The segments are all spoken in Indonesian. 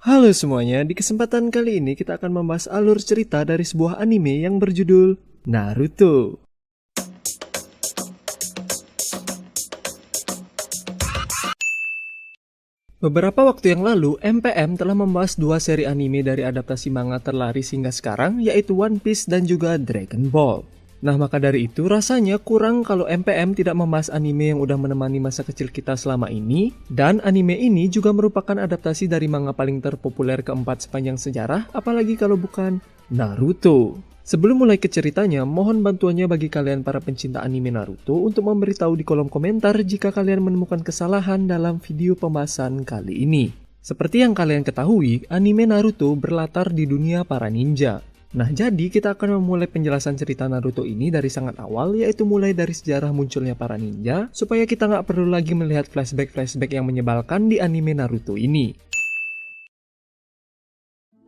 Halo semuanya, di kesempatan kali ini kita akan membahas alur cerita dari sebuah anime yang berjudul Naruto. Beberapa waktu yang lalu, MPM telah membahas dua seri anime dari adaptasi manga terlaris hingga sekarang, yaitu One Piece dan juga Dragon Ball. Nah, maka dari itu rasanya kurang kalau MPM tidak membahas anime yang udah menemani masa kecil kita selama ini, dan anime ini juga merupakan adaptasi dari manga paling terpopuler keempat sepanjang sejarah, apalagi kalau bukan Naruto. Sebelum mulai ke ceritanya, mohon bantuannya bagi kalian para pencinta anime Naruto untuk memberitahu di kolom komentar jika kalian menemukan kesalahan dalam video pembahasan kali ini. Seperti yang kalian ketahui, anime Naruto berlatar di dunia para ninja. Nah, jadi kita akan memulai penjelasan cerita Naruto ini dari sangat awal, yaitu mulai dari sejarah munculnya para ninja, supaya kita nggak perlu lagi melihat flashback-flashback yang menyebalkan di anime Naruto ini.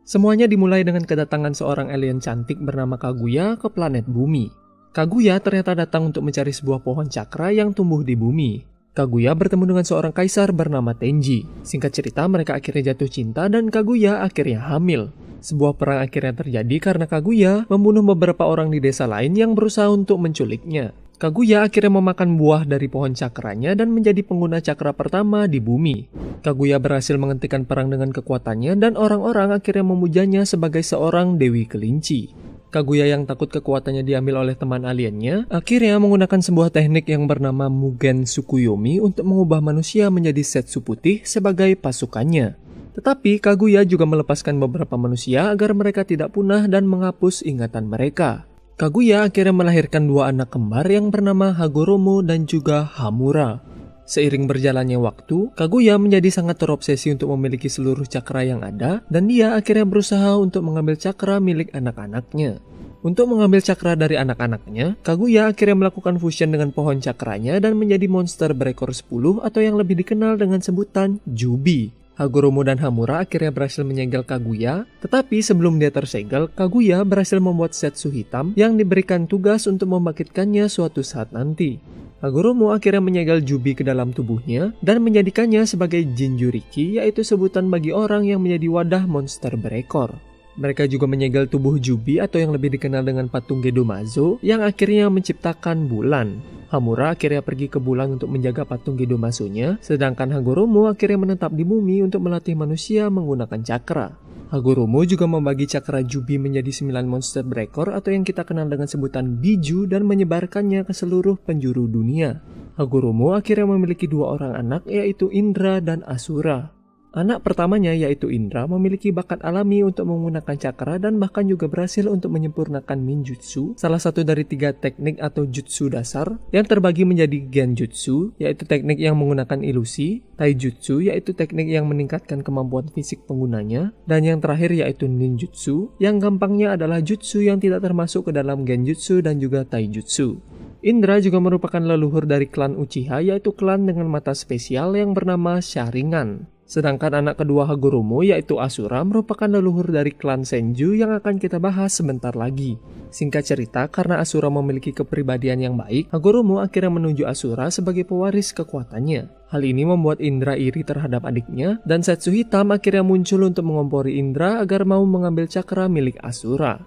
Semuanya dimulai dengan kedatangan seorang alien cantik bernama Kaguya ke planet bumi. Kaguya ternyata datang untuk mencari sebuah pohon cakra yang tumbuh di bumi. Kaguya bertemu dengan seorang kaisar bernama Tenji. Singkat cerita, mereka akhirnya jatuh cinta dan Kaguya akhirnya hamil. Sebuah perang akhirnya terjadi karena Kaguya membunuh beberapa orang di desa lain yang berusaha untuk menculiknya. Kaguya akhirnya memakan buah dari pohon cakranya dan menjadi pengguna cakra pertama di bumi. Kaguya berhasil menghentikan perang dengan kekuatannya dan orang-orang akhirnya memujanya sebagai seorang dewi kelinci. Kaguya yang takut kekuatannya diambil oleh teman aliennya, akhirnya menggunakan sebuah teknik yang bernama Mugen Tsukuyomi untuk mengubah manusia menjadi Setsu putih sebagai pasukannya. Tetapi Kaguya juga melepaskan beberapa manusia agar mereka tidak punah dan menghapus ingatan mereka. Kaguya akhirnya melahirkan dua anak kembar yang bernama Hagoromo dan juga Hamura. Seiring berjalannya waktu, Kaguya menjadi sangat terobsesi untuk memiliki seluruh cakra yang ada, dan dia akhirnya berusaha untuk mengambil cakra milik anak-anaknya. Untuk mengambil cakra dari anak-anaknya, Kaguya akhirnya melakukan fusion dengan pohon cakranya dan menjadi monster berekor 10 atau yang lebih dikenal dengan sebutan Jubi. Hagoromo dan Hamura akhirnya berhasil menyegel Kaguya, tetapi sebelum dia tersegel, Kaguya berhasil membuat Setsu hitam yang diberikan tugas untuk membangkitkannya suatu saat nanti. Hagoromo akhirnya menyegel Jubi ke dalam tubuhnya dan menjadikannya sebagai Jinjuriki, yaitu sebutan bagi orang yang menjadi wadah monster berekor. Mereka juga menyegel tubuh Jubi atau yang lebih dikenal dengan patung Gedomazo yang akhirnya menciptakan bulan. Hamura akhirnya pergi ke bulan untuk menjaga patung Gedomazo-nya, sedangkan Hagoromo akhirnya menetap di bumi untuk melatih manusia menggunakan cakra. Hagoromo juga membagi cakra Jubi menjadi 9 monster berekor atau yang kita kenal dengan sebutan Biju dan menyebarkannya ke seluruh penjuru dunia. Hagoromo akhirnya memiliki dua orang anak, yaitu Indra dan Asura. Anak pertamanya yaitu Indra memiliki bakat alami untuk menggunakan cakra dan bahkan juga berhasil untuk menyempurnakan ninjutsu, salah satu dari 3 teknik atau jutsu dasar yang terbagi menjadi genjutsu, yaitu teknik yang menggunakan ilusi, taijutsu, yaitu teknik yang meningkatkan kemampuan fisik penggunanya, dan yang terakhir yaitu ninjutsu, yang gampangnya adalah jutsu yang tidak termasuk ke dalam genjutsu dan juga taijutsu. Indra juga merupakan leluhur dari klan Uchiha, yaitu klan dengan mata spesial yang bernama Sharingan. Sedangkan anak kedua Hagoromo yaitu Asura merupakan leluhur dari klan Senju yang akan kita bahas sebentar lagi. Singkat cerita, karena Asura memiliki kepribadian yang baik, Hagoromo akhirnya menunjuk Asura sebagai pewaris kekuatannya. Hal ini membuat Indra iri terhadap adiknya, dan Setsu hitam akhirnya muncul untuk mengompori Indra agar mau mengambil cakra milik Asura.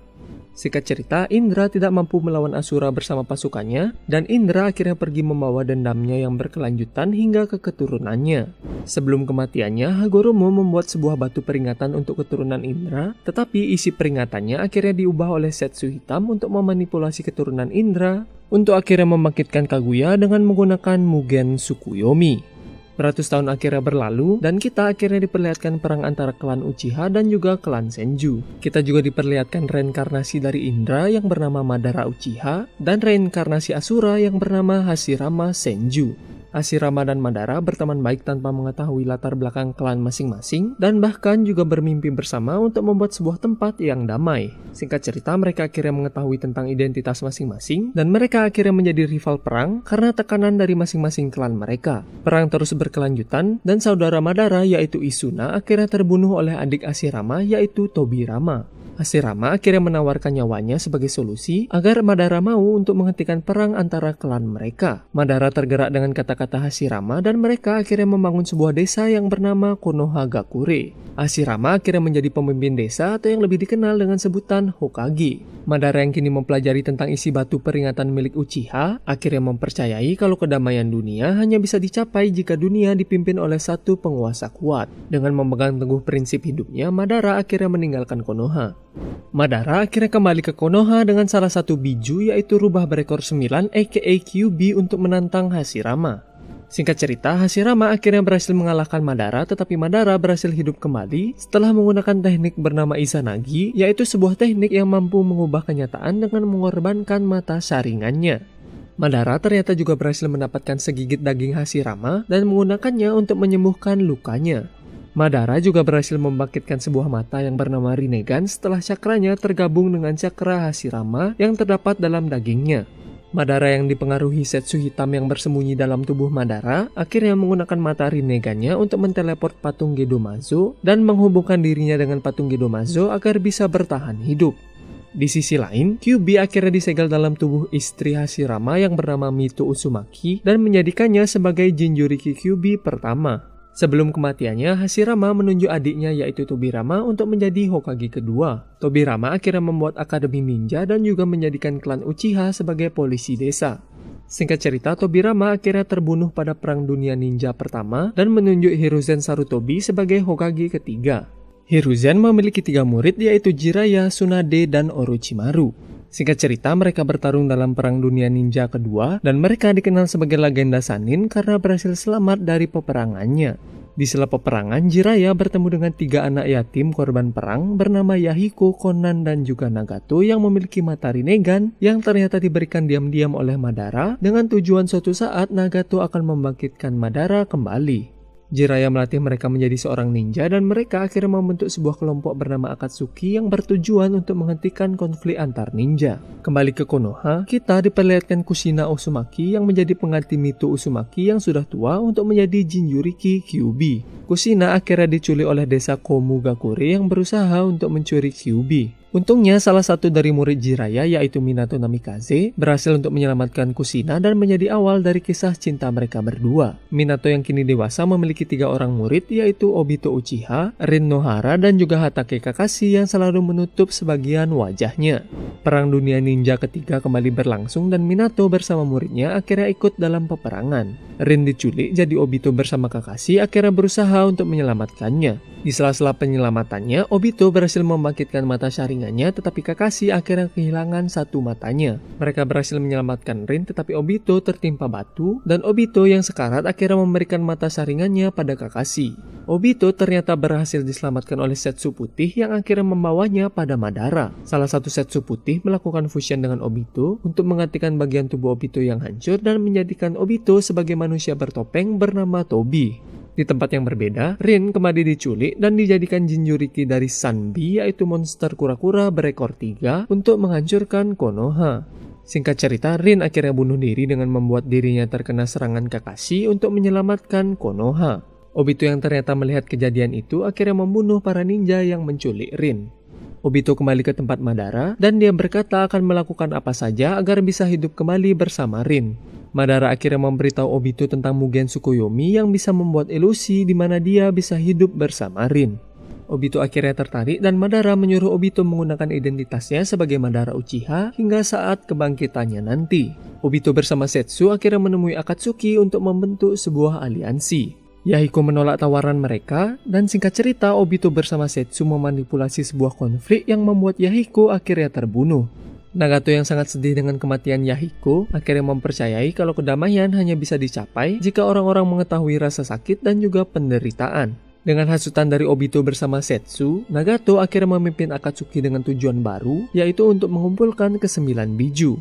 Singkat cerita, Indra tidak mampu melawan Asura bersama pasukannya, dan Indra akhirnya pergi membawa dendamnya yang berkelanjutan hingga ke keturunannya. Sebelum kematiannya, Hagoromo membuat sebuah batu peringatan untuk keturunan Indra, tetapi isi peringatannya akhirnya diubah oleh Setsu hitam untuk memanipulasi keturunan Indra, untuk akhirnya membangkitkan Kaguya dengan menggunakan Mugen Tsukuyomi. Beratus tahun akhirnya berlalu, dan kita akhirnya diperlihatkan perang antara klan Uchiha dan juga klan Senju. Kita juga diperlihatkan reinkarnasi dari Indra yang bernama Madara Uchiha, dan reinkarnasi Asura yang bernama Hashirama Senju. Hashirama dan Madara berteman baik tanpa mengetahui latar belakang klan masing-masing, dan bahkan juga bermimpi bersama untuk membuat sebuah tempat yang damai. Singkat cerita, mereka akhirnya mengetahui tentang identitas masing-masing, dan mereka akhirnya menjadi rival perang karena tekanan dari masing-masing klan mereka. Perang terus berkelanjutan, dan saudara Madara yaitu Isuna akhirnya terbunuh oleh adik Hashirama yaitu Tobirama. Hashirama akhirnya menawarkan nyawanya sebagai solusi agar Madara mau untuk menghentikan perang antara klan mereka. Madara tergerak dengan kata-kata Hashirama dan mereka akhirnya membangun sebuah desa yang bernama Konohagakure. Hashirama akhirnya menjadi pemimpin desa atau yang lebih dikenal dengan sebutan Hokage. Madara yang kini mempelajari tentang isi batu peringatan milik Uchiha akhirnya mempercayai kalau kedamaian dunia hanya bisa dicapai jika dunia dipimpin oleh satu penguasa kuat. Dengan memegang teguh prinsip hidupnya, Madara akhirnya meninggalkan Konoha. Madara akhirnya kembali ke Konoha dengan salah satu biju yaitu rubah berekor 9 aka Kyuubi untuk menantang Hashirama. Singkat cerita, Hashirama akhirnya berhasil mengalahkan Madara, tetapi Madara berhasil hidup kembali setelah menggunakan teknik bernama Izanagi, yaitu sebuah teknik yang mampu mengubah kenyataan dengan mengorbankan mata saringannya. Madara ternyata juga berhasil mendapatkan segigit daging Hashirama dan menggunakannya untuk menyembuhkan lukanya. Madara juga berhasil membangkitkan sebuah mata yang bernama Rinnegan setelah cakranya tergabung dengan cakra Hashirama yang terdapat dalam dagingnya. Madara yang dipengaruhi Setsu hitam yang bersembunyi dalam tubuh Madara akhirnya menggunakan mata Rinnegannya untuk menteleport patung Gedomazo dan menghubungkan dirinya dengan patung Gedomazo agar bisa bertahan hidup. Di sisi lain, Kyuubi akhirnya disegel dalam tubuh istri Hashirama yang bernama Mito Uzumaki dan menjadikannya sebagai Jinchuriki Kyuubi pertama. Sebelum kematiannya, Hashirama menunjuk adiknya yaitu Tobirama untuk menjadi Hokage kedua. Tobirama akhirnya membuat akademi ninja dan juga menjadikan klan Uchiha sebagai polisi desa. Singkat cerita, Tobirama akhirnya terbunuh pada Perang Dunia Ninja pertama dan menunjuk Hiruzen Sarutobi sebagai Hokage ketiga. Hiruzen memiliki 3 murid yaitu Jiraiya, Tsunade, dan Orochimaru. Singkat cerita, mereka bertarung dalam Perang Dunia Ninja kedua dan mereka dikenal sebagai legenda Sannin karena berhasil selamat dari peperangannya. Di sela peperangan, Jiraiya bertemu dengan 3 anak yatim korban perang bernama Yahiko, Konan, dan juga Nagato yang memiliki mata Rinnegan yang ternyata diberikan diam-diam oleh Madara dengan tujuan suatu saat Nagato akan membangkitkan Madara kembali. Jiraiya melatih mereka menjadi seorang ninja dan mereka akhirnya membentuk sebuah kelompok bernama Akatsuki yang bertujuan untuk menghentikan konflik antar ninja. Kembali ke Konoha, kita diperlihatkan Kushina Uzumaki yang menjadi pengganti Mito Uzumaki yang sudah tua untuk menjadi Jinchuriki Kyuubi. Kushina akhirnya diculik oleh desa Komugakure yang berusaha untuk mencuri Kyuubi. Untungnya salah satu dari murid Jiraiya yaitu Minato Namikaze berhasil untuk menyelamatkan Kushina dan menjadi awal dari kisah cinta mereka berdua. Minato yang kini dewasa memiliki 3 orang murid yaitu Obito Uchiha, Rin Nohara, dan juga Hatake Kakashi yang selalu menutup sebagian wajahnya. Perang Dunia Ninja ketiga kembali berlangsung dan Minato bersama muridnya akhirnya ikut dalam peperangan. Rin diculik jadi Obito bersama Kakashi akhirnya berusaha untuk menyelamatkannya. Di sela-sela penyelamatannya, Obito berhasil membangkitkan mata saringannya tetapi Kakashi akhirnya kehilangan satu matanya. Mereka berhasil menyelamatkan Rin tetapi Obito tertimpa batu dan Obito yang sekarat akhirnya memberikan mata saringannya pada Kakashi. Obito ternyata berhasil diselamatkan oleh Setsu Putih yang akhirnya membawanya pada Madara. Salah satu Setsu Putih melakukan fusion dengan Obito untuk menggantikan bagian tubuh Obito yang hancur dan menjadikan Obito sebagai manusia bertopeng bernama Tobi. Di tempat yang berbeda, Rin kembali diculik dan dijadikan Jinchuriki dari Sanbi yaitu monster kura-kura berekor 3 untuk menghancurkan Konoha. Singkat cerita, Rin akhirnya bunuh diri dengan membuat dirinya terkena serangan Kakashi untuk menyelamatkan Konoha. Obito yang ternyata melihat kejadian itu akhirnya membunuh para ninja yang menculik Rin. Obito kembali ke tempat Madara dan dia berkata akan melakukan apa saja agar bisa hidup kembali bersama Rin. Madara akhirnya memberitahu Obito tentang Mugen Tsukuyomi yang bisa membuat ilusi di mana dia bisa hidup bersama Rin. Obito akhirnya tertarik dan Madara menyuruh Obito menggunakan identitasnya sebagai Madara Uchiha hingga saat kebangkitannya nanti. Obito bersama Setsu akhirnya menemui Akatsuki untuk membentuk sebuah aliansi. Yahiko menolak tawaran mereka dan singkat cerita Obito bersama Setsu memanipulasi sebuah konflik yang membuat Yahiko akhirnya terbunuh. Nagato yang sangat sedih dengan kematian Yahiko akhirnya mempercayai kalau kedamaian hanya bisa dicapai jika orang-orang mengetahui rasa sakit dan juga penderitaan. Dengan hasutan dari Obito bersama Setsu, Nagato akhirnya memimpin Akatsuki dengan tujuan baru, yaitu untuk mengumpulkan ke-9 biju.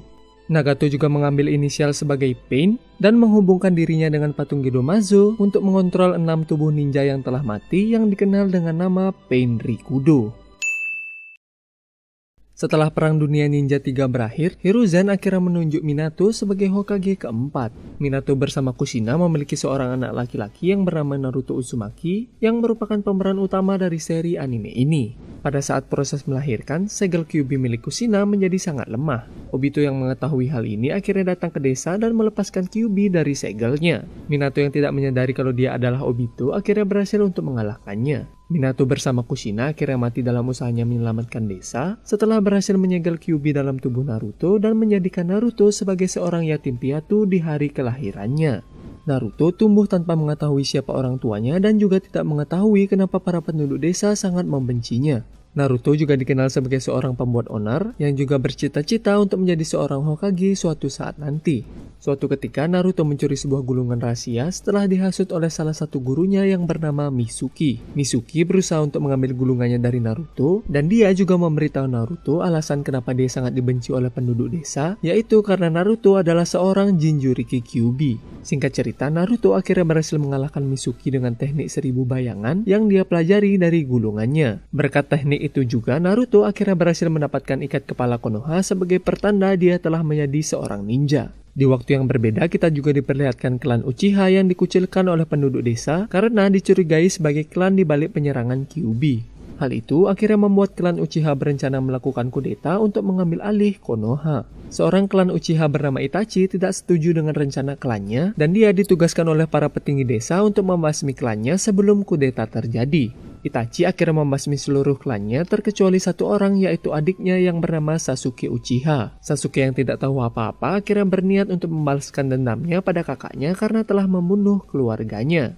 Nagato juga mengambil inisial sebagai Pain dan menghubungkan dirinya dengan patung Gedomazo untuk mengontrol 6 tubuh ninja yang telah mati yang dikenal dengan nama Pain Rikudo. Setelah Perang Dunia Ninja 3 berakhir, Hiruzen akhirnya menunjuk Minato sebagai Hokage keempat. Minato bersama Kushina memiliki seorang anak laki-laki yang bernama Naruto Uzumaki, yang merupakan pemeran utama dari seri anime ini. Pada saat proses melahirkan, segel Kyuubi milik Kushina menjadi sangat lemah. Obito yang mengetahui hal ini akhirnya datang ke desa dan melepaskan Kyuubi dari segelnya. Minato yang tidak menyadari kalau dia adalah Obito akhirnya berhasil untuk mengalahkannya. Minato bersama Kushina akhirnya mati dalam usahanya menyelamatkan desa setelah berhasil menyegel Kyuubi dalam tubuh Naruto dan menjadikan Naruto sebagai seorang yatim piatu di hari kelahirannya. Naruto tumbuh tanpa mengetahui siapa orang tuanya dan juga tidak mengetahui kenapa para penduduk desa sangat membencinya. Naruto juga dikenal sebagai seorang pembuat onar yang juga bercita-cita untuk menjadi seorang Hokage suatu saat nanti. Suatu ketika Naruto mencuri sebuah gulungan rahasia setelah dihasut oleh salah satu gurunya yang bernama Mizuki. Mizuki berusaha untuk mengambil gulungannya dari Naruto dan dia juga memberitahu Naruto alasan kenapa dia sangat dibenci oleh penduduk desa, yaitu karena Naruto adalah seorang Jinchuriki Kyuubi. Singkat cerita, Naruto akhirnya berhasil mengalahkan Mizuki dengan teknik 1000 bayangan yang dia pelajari dari gulungannya. Berkat teknik itu juga Naruto akhirnya berhasil mendapatkan ikat kepala Konoha sebagai pertanda dia telah menjadi seorang ninja. Di waktu yang berbeda, kita juga diperlihatkan klan Uchiha yang dikucilkan oleh penduduk desa karena dicurigai sebagai klan di balik penyerangan Kyuubi. Hal itu akhirnya membuat klan Uchiha berencana melakukan kudeta untuk mengambil alih Konoha. Seorang klan Uchiha bernama Itachi tidak setuju dengan rencana klannya dan dia ditugaskan oleh para petinggi desa untuk membasmi klannya sebelum kudeta terjadi. Itachi akhirnya membasmi seluruh klannya terkecuali satu orang, yaitu adiknya yang bernama Sasuke Uchiha. Sasuke yang tidak tahu apa-apa akhirnya berniat untuk membalaskan dendamnya pada kakaknya karena telah membunuh keluarganya.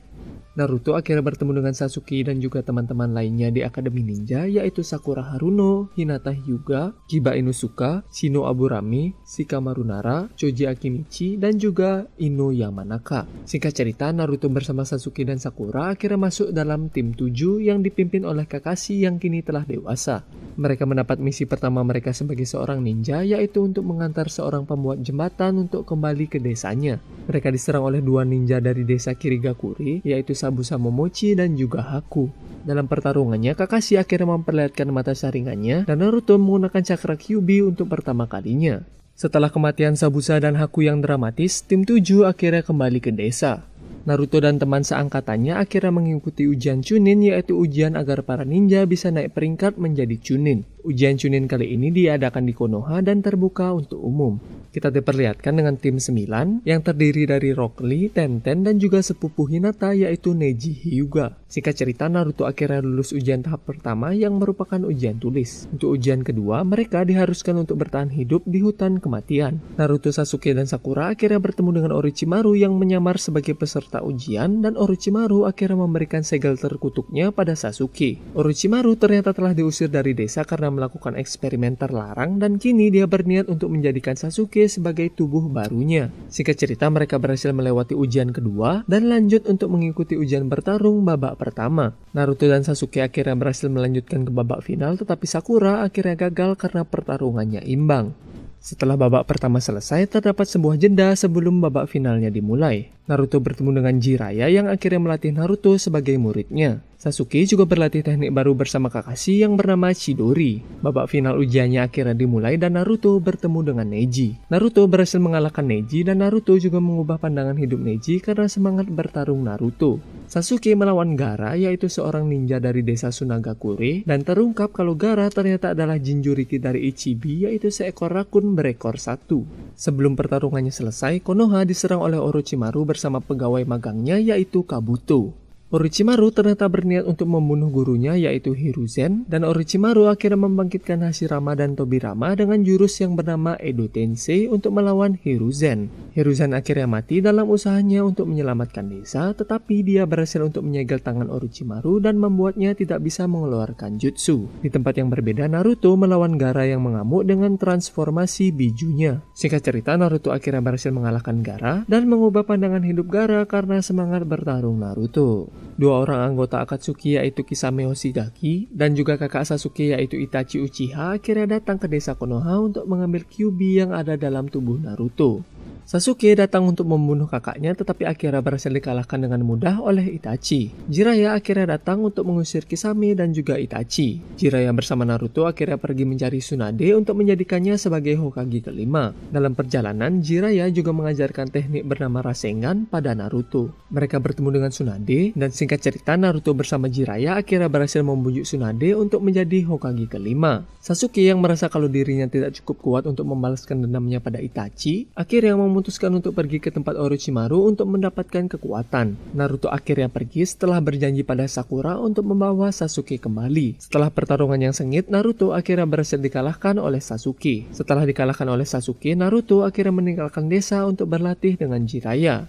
Naruto akhirnya bertemu dengan Sasuke dan juga teman-teman lainnya di Akademi Ninja, yaitu Sakura Haruno, Hinata Hyuga, Kiba Inusuka, Shino Aburame, Shikamaru Nara, Choji Akimichi, dan juga Ino Yamanaka. Singkat cerita, Naruto bersama Sasuke dan Sakura akhirnya masuk dalam tim 7 yang dipimpin oleh Kakashi yang kini telah dewasa. Mereka mendapat misi pertama mereka sebagai seorang ninja, yaitu untuk mengantar seorang pembuat jembatan untuk kembali ke desanya. Mereka diserang oleh dua ninja dari desa Kirigakure, yaitu Sabusa Momochi dan juga Haku. Dalam pertarungannya, Kakashi akhirnya memperlihatkan mata saringannya dan Naruto menggunakan cakra Kyuubi untuk pertama kalinya. Setelah kematian Sabusa dan Haku yang dramatis, tim 7 akhirnya kembali ke desa. Naruto dan teman seangkatannya akhirnya mengikuti ujian Chunin, yaitu ujian agar para ninja bisa naik peringkat menjadi Chunin. Ujian Chunin kali ini diadakan di Konoha dan terbuka untuk umum. Kita diperlihatkan dengan tim 9 yang terdiri dari Rock Lee, Tenten, dan juga sepupu Hinata yaitu Neji Hyuga. Singkat cerita, Naruto akhirnya lulus ujian tahap pertama yang merupakan ujian tulis. Untuk ujian kedua, mereka diharuskan untuk bertahan hidup di hutan kematian. Naruto, Sasuke, dan Sakura akhirnya bertemu dengan Orochimaru yang menyamar sebagai peserta ujian dan Orochimaru akhirnya memberikan segel terkutuknya pada Sasuke. Orochimaru ternyata telah diusir dari desa karena melakukan eksperimen terlarang dan kini dia berniat untuk menjadikan Sasuke sebagai tubuh barunya. Singkat cerita, mereka berhasil melewati ujian kedua dan lanjut untuk mengikuti ujian bertarung babak pertama. Naruto dan Sasuke akhirnya berhasil melanjutkan ke babak final, tetapi Sakura akhirnya gagal karena pertarungannya imbang. Setelah babak pertama selesai, terdapat sebuah jeda sebelum babak finalnya dimulai. Naruto bertemu dengan Jiraiya yang akhirnya melatih Naruto sebagai muridnya. Sasuke juga berlatih teknik baru bersama Kakashi yang bernama Chidori. Babak final ujiannya akhirnya dimulai dan Naruto bertemu dengan Neji. Naruto berhasil mengalahkan Neji dan Naruto juga mengubah pandangan hidup Neji karena semangat bertarung Naruto. Sasuke melawan Gaara, yaitu seorang ninja dari desa Sunagakure, dan terungkap kalau Gaara ternyata adalah Jinchuriki dari Ichibi, yaitu seekor rakun berekor satu. Sebelum pertarungannya selesai, Konoha diserang oleh Orochimaru bersama pegawai magangnya yaitu Kabuto. Orochimaru ternyata berniat untuk membunuh gurunya yaitu Hiruzen, dan Orochimaru akhirnya membangkitkan Hashirama dan Tobirama dengan jurus yang bernama Edo Tensei untuk melawan Hiruzen. Hiruzen akhirnya mati dalam usahanya untuk menyelamatkan desa, tetapi dia berhasil untuk menyegel tangan Orochimaru dan membuatnya tidak bisa mengeluarkan jutsu. Di tempat yang berbeda, Naruto melawan Gaara yang mengamuk dengan transformasi bijunya. Singkat cerita, Naruto akhirnya berhasil mengalahkan Gaara dan mengubah pandangan hidup Gaara karena semangat bertarung Naruto. Dua orang anggota Akatsuki yaitu Kisame Hoshigaki dan juga kakak Sasuke yaitu Itachi Uchiha akhirnya datang ke desa Konoha untuk mengambil Kyuubi yang ada dalam tubuh Naruto. Sasuke datang untuk membunuh kakaknya tetapi akhirnya berhasil dikalahkan dengan mudah oleh Itachi. Jiraiya akhirnya datang untuk mengusir Kisame dan juga Itachi. Jiraiya bersama Naruto akhirnya pergi mencari Tsunade untuk menjadikannya sebagai Hokage kelima. Dalam perjalanan, Jiraiya juga mengajarkan teknik bernama Rasengan pada Naruto. Mereka bertemu dengan Tsunade dan singkat cerita Naruto bersama Jiraiya akhirnya berhasil membujuk Tsunade untuk menjadi Hokage kelima. Sasuke yang merasa kalau dirinya tidak cukup kuat untuk membalaskan dendamnya pada Itachi, akhirnya memutuskan untuk pergi ke tempat Orochimaru untuk mendapatkan kekuatan. Naruto akhirnya pergi setelah berjanji pada Sakura untuk membawa Sasuke kembali. Setelah pertarungan yang sengit, Naruto akhirnya berhasil dikalahkan oleh Sasuke. Setelah dikalahkan oleh Sasuke, Naruto akhirnya meninggalkan desa untuk berlatih dengan Jiraiya.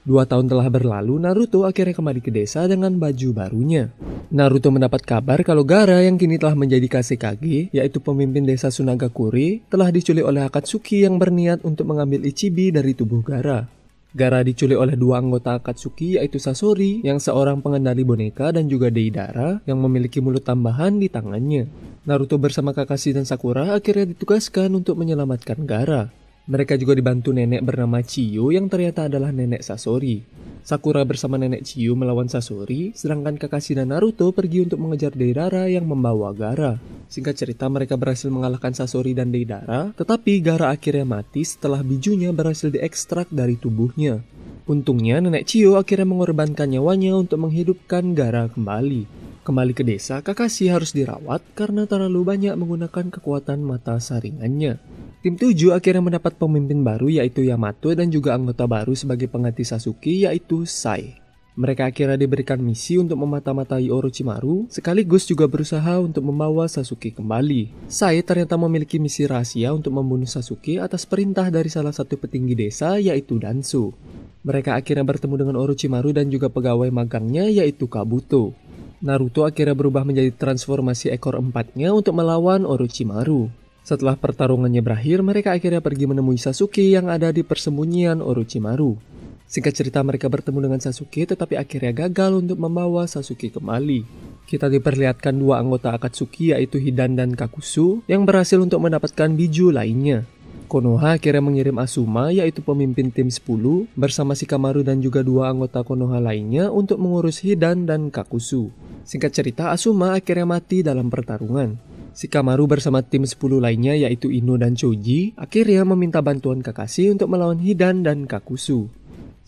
2 tahun telah berlalu, Naruto akhirnya kembali ke desa dengan baju barunya. Naruto mendapat kabar kalau Gaara yang kini telah menjadi Kazekage, yaitu pemimpin desa Sunagakure, telah diculik oleh Akatsuki yang berniat untuk mengambil Ichibi dari tubuh Gaara. Gaara diculik oleh 2 anggota Akatsuki yaitu Sasori yang seorang pengendali boneka dan juga Deidara yang memiliki mulut tambahan di tangannya. Naruto bersama Kakashi dan Sakura akhirnya ditugaskan untuk menyelamatkan Gaara. Mereka juga dibantu nenek bernama Chiyo yang ternyata adalah nenek Sasori. Sakura bersama nenek Chiyo melawan Sasori, sedangkan Kakashi dan Naruto pergi untuk mengejar Deidara yang membawa Gaara. Singkat cerita mereka berhasil mengalahkan Sasori dan Deidara, tetapi Gaara akhirnya mati setelah bijunya berhasil diekstrak dari tubuhnya. Untungnya nenek Chiyo akhirnya mengorbankan nyawanya untuk menghidupkan Gaara kembali. Kembali ke desa, Kakashi harus dirawat karena terlalu banyak menggunakan kekuatan mata saringannya. Tim 7 akhirnya mendapat pemimpin baru yaitu Yamato dan juga anggota baru sebagai pengganti Sasuke yaitu Sai. Mereka akhirnya diberikan misi untuk memata-matai Orochimaru sekaligus juga berusaha untuk membawa Sasuke kembali. Sai ternyata memiliki misi rahasia untuk membunuh Sasuke atas perintah dari salah satu petinggi desa yaitu Danzo. Mereka akhirnya bertemu dengan Orochimaru dan juga pegawai magangnya yaitu Kabuto. Naruto akhirnya berubah menjadi transformasi ekor empatnya untuk melawan Orochimaru. Setelah pertarungannya berakhir, mereka akhirnya pergi menemui Sasuke yang ada di persembunyian Orochimaru. Singkat cerita mereka bertemu dengan Sasuke tetapi akhirnya gagal untuk membawa Sasuke kembali. Kita diperlihatkan 2 anggota Akatsuki yaitu Hidan dan Kakuzu yang berhasil untuk mendapatkan biju lainnya. Konoha akhirnya mengirim Asuma yaitu pemimpin tim 10 bersama Shikamaru dan juga 2 anggota Konoha lainnya untuk mengurus Hidan dan Kakuzu. Singkat cerita Asuma akhirnya mati dalam pertarungan. Shikamaru bersama tim 10 lainnya yaitu Ino dan Choji akhirnya meminta bantuan Kakashi untuk melawan Hidan dan Kakuzu.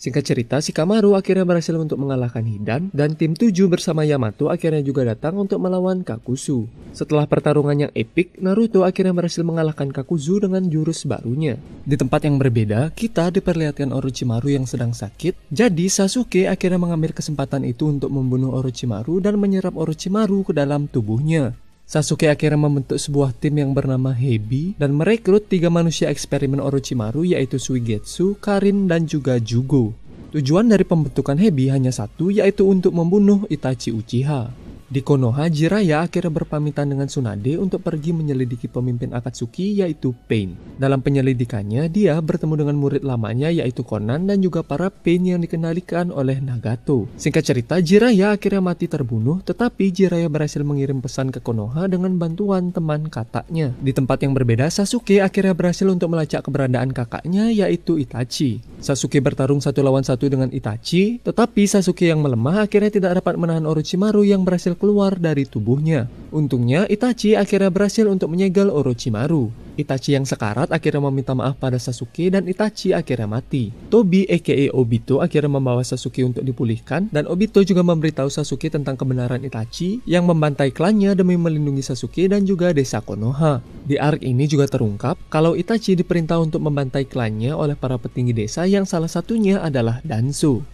Singkat cerita, Shikamaru akhirnya berhasil untuk mengalahkan Hidan dan tim 7 bersama Yamato akhirnya juga datang untuk melawan Kakuzu. Setelah pertarungan yang epik, Naruto akhirnya berhasil mengalahkan Kakuzu dengan jurus barunya. Di tempat yang berbeda, kita diperlihatkan Orochimaru yang sedang sakit. Jadi Sasuke akhirnya mengambil kesempatan itu untuk membunuh Orochimaru dan menyerap Orochimaru ke dalam tubuhnya. Sasuke akhirnya membentuk sebuah tim yang bernama Hebi dan merekrut 3 manusia eksperimen Orochimaru yaitu Suigetsu, Karin, dan juga Jugo. Tujuan dari pembentukan Hebi hanya satu yaitu untuk membunuh Itachi Uchiha. Di Konoha, Jiraiya akhirnya berpamitan dengan Tsunade untuk pergi menyelidiki pemimpin Akatsuki yaitu Pain. Dalam penyelidikannya, dia bertemu dengan murid lamanya yaitu Konan dan juga para Pain yang dikendalikan oleh Nagato. Singkat cerita, Jiraiya akhirnya mati terbunuh, tetapi Jiraiya berhasil mengirim pesan ke Konoha dengan bantuan teman kakaknya. Di tempat yang berbeda, Sasuke akhirnya berhasil untuk melacak keberadaan kakaknya yaitu Itachi. Sasuke bertarung 1 lawan 1 dengan Itachi, tetapi Sasuke yang melemah akhirnya tidak dapat menahan Orochimaru yang berhasil keluar dari tubuhnya. Untungnya Itachi akhirnya berhasil untuk menyegel Orochimaru. Itachi yang sekarat akhirnya meminta maaf pada Sasuke dan Itachi akhirnya mati. Tobi aka Obito akhirnya membawa Sasuke untuk dipulihkan dan Obito juga memberitahu Sasuke tentang kebenaran Itachi yang membantai klannya demi melindungi Sasuke dan juga desa Konoha. Di arc ini juga terungkap kalau Itachi diperintah untuk membantai klannya oleh para petinggi desa yang salah satunya adalah Danzo.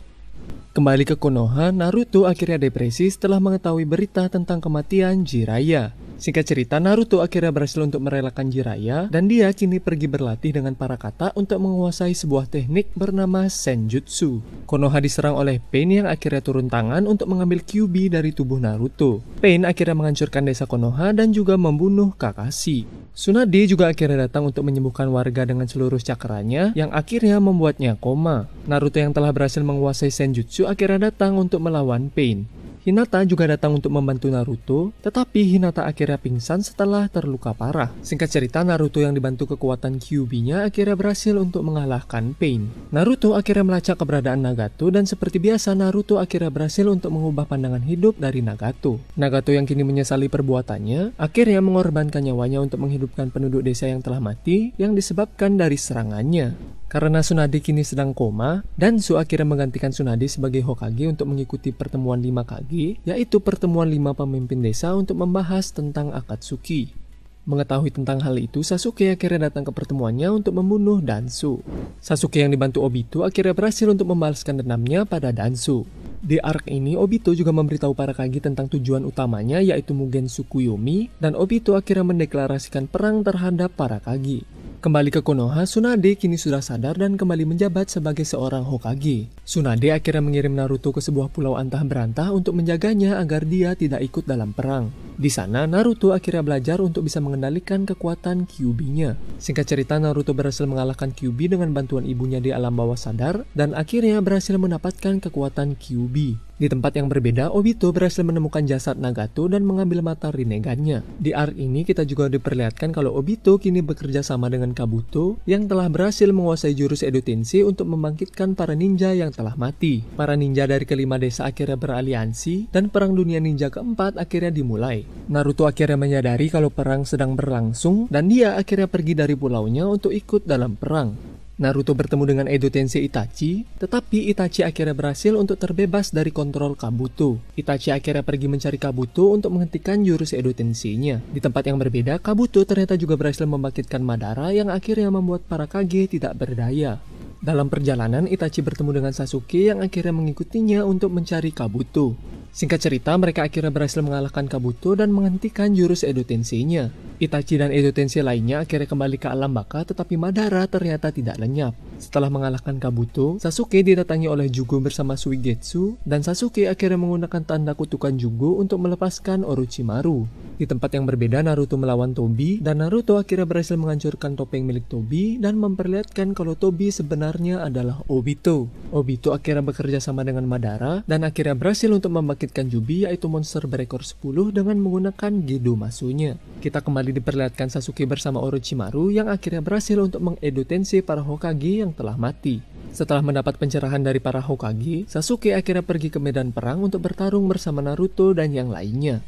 Kembali ke Konoha, Naruto akhirnya depresi setelah mengetahui berita tentang kematian Jiraiya. Singkat cerita, Naruto akhirnya berhasil untuk merelakan Jiraiya dan dia kini pergi berlatih dengan para kata untuk menguasai sebuah teknik bernama Senjutsu. Konoha diserang oleh Pain yang akhirnya turun tangan untuk mengambil Kyuubi dari tubuh Naruto. Pain akhirnya menghancurkan desa Konoha dan juga membunuh Kakashi. Tsunade juga akhirnya datang untuk menyembuhkan warga dengan seluruh cakranya yang akhirnya membuatnya koma. Naruto yang telah berhasil menguasai Senjutsu akhirnya datang untuk melawan Pain. Hinata juga datang untuk membantu Naruto, tetapi Hinata akhirnya pingsan setelah terluka parah. Singkat cerita, Naruto yang dibantu kekuatan Kyuubi-nya akhirnya berhasil untuk mengalahkan Pain. Naruto akhirnya melacak keberadaan Nagato dan seperti biasa Naruto akhirnya berhasil untuk mengubah pandangan hidup dari Nagato. Nagato yang kini menyesali perbuatannya, akhirnya mengorbankan nyawanya untuk menghidupkan penduduk desa yang telah mati yang disebabkan dari serangannya. Karena Tsunade kini sedang koma, Danzo akhirnya menggantikan Tsunade sebagai Hokage untuk mengikuti pertemuan 5 Kage, yaitu pertemuan 5 pemimpin desa untuk membahas tentang Akatsuki. Mengetahui tentang hal itu, Sasuke akhirnya datang ke pertemuannya untuk membunuh Danzo. Sasuke yang dibantu Obito akhirnya berhasil untuk membalaskan dendamnya pada Danzo. Di arc ini, Obito juga memberitahu para Kage tentang tujuan utamanya yaitu Mugen Tsukuyomi, dan Obito akhirnya mendeklarasikan perang terhadap para Kage. Kembali ke Konoha, Tsunade kini sudah sadar dan kembali menjabat sebagai seorang Hokage. Tsunade akhirnya mengirim Naruto ke sebuah pulau antah berantah untuk menjaganya agar dia tidak ikut dalam perang. Di sana, Naruto akhirnya belajar untuk bisa mengendalikan kekuatan Kyuubi-nya. Singkat cerita, Naruto berhasil mengalahkan Kyuubi dengan bantuan ibunya di alam bawah sadar dan akhirnya berhasil mendapatkan kekuatan Kyuubi. Di tempat yang berbeda, Obito berhasil menemukan jasad Nagato dan mengambil mata Rinnegan-nya. Di arc ini kita juga diperlihatkan kalau Obito kini bekerja sama dengan Kabuto yang telah berhasil menguasai jurus Edo Tensei untuk membangkitkan para ninja yang telah mati. Para ninja dari kelima desa akhirnya beraliansi dan perang dunia ninja keempat akhirnya dimulai. Naruto akhirnya menyadari kalau perang sedang berlangsung dan dia akhirnya pergi dari pulaunya untuk ikut dalam perang. Naruto bertemu dengan Edo Tensei Itachi, tetapi Itachi akhirnya berhasil untuk terbebas dari kontrol Kabuto. Itachi akhirnya pergi mencari Kabuto untuk menghentikan jurus Edo Tensei-nya. Di tempat yang berbeda, Kabuto ternyata juga berhasil membangkitkan Madara yang akhirnya membuat para Kage tidak berdaya. Dalam perjalanan, Itachi bertemu dengan Sasuke yang akhirnya mengikutinya untuk mencari Kabuto. Singkat cerita, mereka akhirnya berhasil mengalahkan Kabuto dan menghentikan jurus Edo Tensei-nya. Itachi dan Edo Tensei lainnya akhirnya kembali ke alam baka, tetapi Madara ternyata tidak lenyap. Setelah mengalahkan Kabuto, Sasuke didatangi oleh Jugo bersama Suigetsu, dan Sasuke akhirnya menggunakan tanda kutukan Jugo untuk melepaskan Orochimaru. Di tempat yang berbeda, Naruto melawan Tobi, dan Naruto akhirnya berhasil menghancurkan topeng milik Tobi dan memperlihatkan kalau Tobi sebenarnya adalah Obito. Obito akhirnya bekerja sama dengan Madara, dan akhirnya berhasil untuk membangkitkan Jubi yaitu monster berekor 10 dengan menggunakan Gedo Masunya. Kita kembali diperlihatkan Sasuke bersama Orochimaru yang akhirnya berhasil untuk mengedo Tensei para Hokage yang telah mati. Setelah mendapat pencerahan dari para Hokage, Sasuke akhirnya pergi ke medan perang untuk bertarung bersama Naruto dan yang lainnya.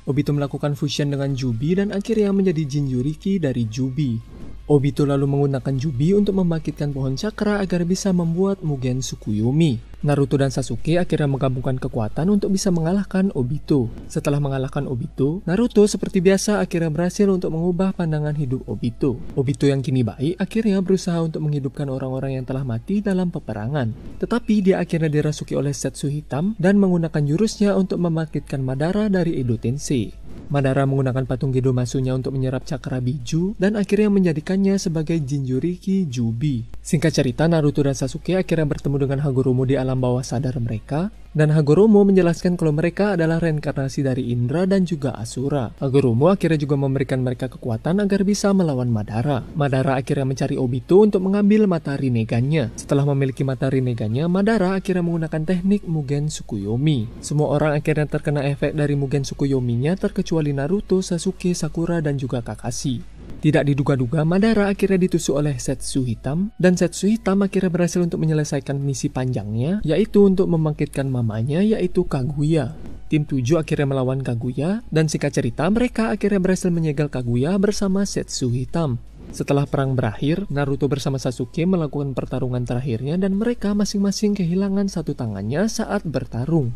Obito melakukan fusion dengan Jubi dan akhirnya menjadi Jinchuriki dari Jubi. Obito lalu menggunakan Jubi untuk membangkitkan pohon cakra agar bisa membuat Mugen Tsukuyomi. Naruto dan Sasuke akhirnya menggabungkan kekuatan untuk bisa mengalahkan Obito. Setelah mengalahkan Obito, Naruto seperti biasa akhirnya berhasil untuk mengubah pandangan hidup Obito. Obito yang kini baik akhirnya berusaha untuk menghidupkan orang-orang yang telah mati dalam peperangan. Tetapi dia akhirnya dirasuki oleh Setsu Hitam dan menggunakan jurusnya untuk membangkitkan Madara dari Edo Tensei. Madara menggunakan patung Gedo Masunya untuk menyerap cakra biju dan akhirnya menjadikannya sebagai Jinchuriki Jubi. Singkat cerita, Naruto dan Sasuke akhirnya bertemu dengan Hagoromo di alam bawah sadar mereka, dan Hagoromo menjelaskan kalau mereka adalah reinkarnasi dari Indra dan juga Asura. Hagoromo akhirnya juga memberikan mereka kekuatan agar bisa melawan Madara. Madara akhirnya mencari Obito untuk mengambil mata Rinnegan-nya. Setelah memiliki mata Rinnegan-nya, Madara akhirnya menggunakan teknik Mugen Tsukuyomi. Semua orang akhirnya terkena efek dari Mugen Tsukuyomi-nya terkecuali Naruto, Sasuke, Sakura, dan juga Kakashi. Tidak diduga-duga, Madara akhirnya ditusuk oleh Setsu Hitam, dan Setsu Hitam akhirnya berhasil untuk menyelesaikan misi panjangnya, yaitu untuk membangkitkan mamanya, yaitu Kaguya. Tim 7 akhirnya melawan Kaguya, dan singkat cerita mereka akhirnya berhasil menyegel Kaguya bersama Setsu Hitam. Setelah perang berakhir, Naruto bersama Sasuke melakukan pertarungan terakhirnya dan mereka masing-masing kehilangan satu tangannya saat bertarung.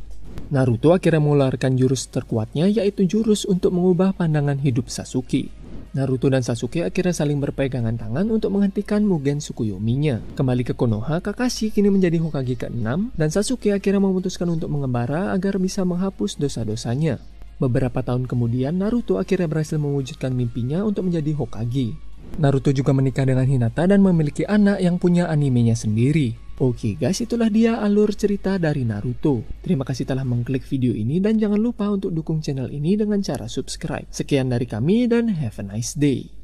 Naruto akhirnya mengeluarkan jurus terkuatnya, yaitu jurus untuk mengubah pandangan hidup Sasuke. Naruto dan Sasuke akhirnya saling berpegangan tangan untuk menghentikan Mugen Tsukuyomi-nya. Kembali ke Konoha, Kakashi kini menjadi Hokage ke-6 dan Sasuke akhirnya memutuskan untuk mengembara agar bisa menghapus dosa-dosanya. Beberapa tahun kemudian, Naruto akhirnya berhasil mewujudkan mimpinya untuk menjadi Hokage. Naruto juga menikah dengan Hinata dan memiliki anak yang punya animenya sendiri. Oke guys, itulah dia alur cerita dari Naruto. Terima kasih telah mengklik video ini dan jangan lupa untuk dukung channel ini dengan cara subscribe. Sekian dari kami dan have a nice day.